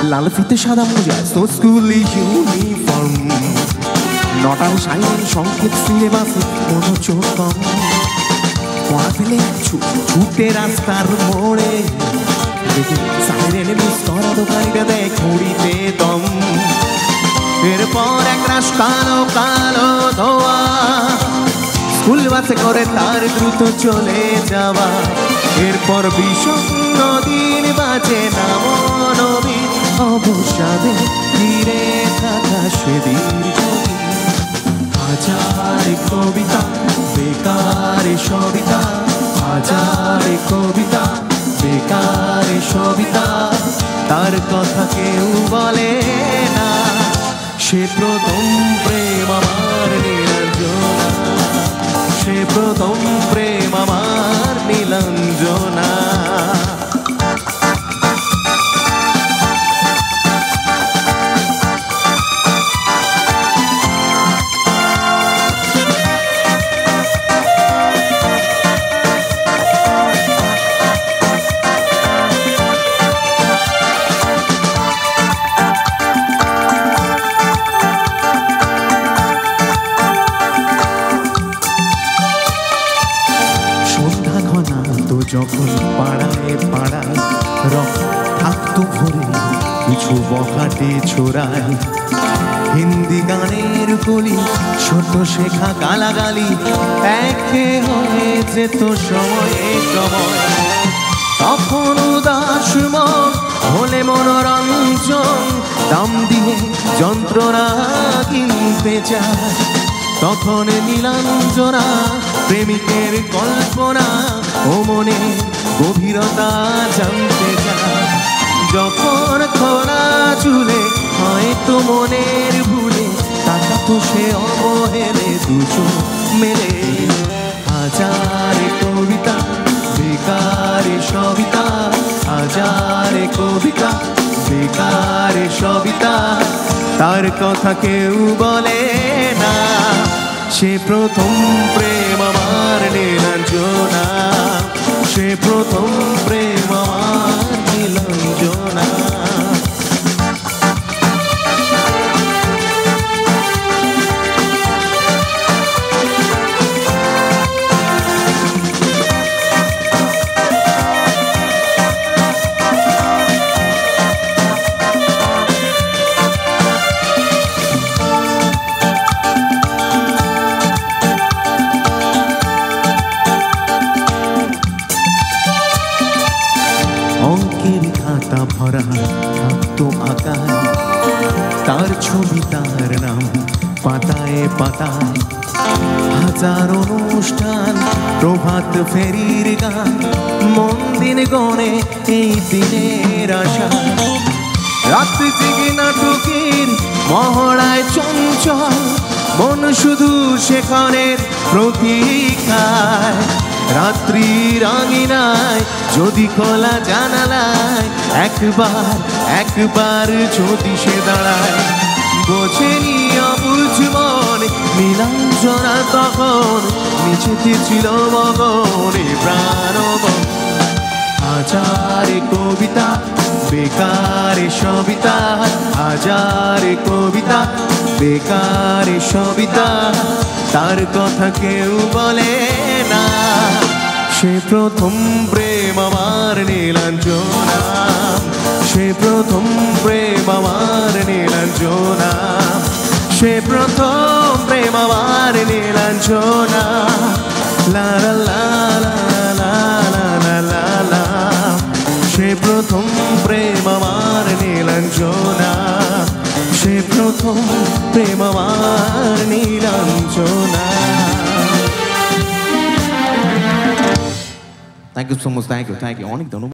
লাল ফিতে সাদা মোজা সো স্কুলি ইউনিফর্ম নটার সাইন সংকেত সিলেবাসে মনোযোগ কম পড়া ফেলে ছুটে রাস্তার মোড়ে দেখি সাইরেন মিস করা দোকানিটা দেয় ঘড়িতে দম এরপর এক রাশ কালো কালো ধোয়া স্কুল বাসে করে তার দ্রুত চলে যাওয়া এরপর বিষণ্ণ দিন বাজে নাম নবী অবসাদে ঘিরে থাকা সেদিন হাজার কবিতা বেকার সবিতা হাজার কবিতা বেকার সবিতা তার কথা কেউ বলে না সে প্রথম প্রেম আমার নীলাঞ্জনা সে প্রথম প্রেম আমার নীলাঞ্জনা যখন পাড়ায় পাড়ায় রক্ত ভরে কিছু বখাটে ছোড়ায় হিন্দি গানের কলি ছোট শেখা গালাগালি একে হয়ে যেত সময়ে সময় তখন উদাস মন হলে মনোরঞ্জন দাম দিয়ে যন্ত্রণা কিনতে যায় তখন নীলাঞ্জনা প্রেমিকের কল্পনা ও মনে গভীরতা জানতে চায় যখন খোলা চুলে হয়তো মনের ভুলে তাকাতো সে অবহেলে দুটো মেলে হাজার কবিতা বেকার সবিতা হাজার কবিতা বেকার সবিতা তার কথা কেউ বলে না সে প্রথম প্রেম আমার নীলাঞ্জনা সে প্রথম প্রেম আমার নীলাঞ্জনা অঙ্কের খাতা ভরা থাকতো আঁকায় তার ছবি তার নাম পাতায় পাতায় হাজার অনুষ্ঠান প্রভাত ফেরির গান মন দিন গণে এই দিনের আশা রাত্রি জেগে নাটকের মহড়ায় চঞ্চল মন শুধু সেখানের প্রতীক্ষায় রাত্রি রাঙিনায় যদি খোলা জানালায় একবার যদি সে দাঁড়ায় বোঝেনি অবুঝ মন নীলাঞ্জনা তখন নিচেতে ছিল মগনে প্রাণবন হাজার কবিতা বেকার সবিতা হাজার কবিতা বেকার সবিতা তার কথা কেউ বলে না সে প্রথম প্রেম আমার নীলাঞ্জনা সে প্রথম প্রেম আমার নীলাঞ্জনা সে প্রথম প্রেম আমার নীলাঞ্জনা লা লা লা লা লা লা লা লা সে প্রথম প্রেম আমার নীলাঞ্জনা সে প্রথম প্রেম আমার Nilanjana Thank you so much. Thank you. অনেক ধন্যবাদ।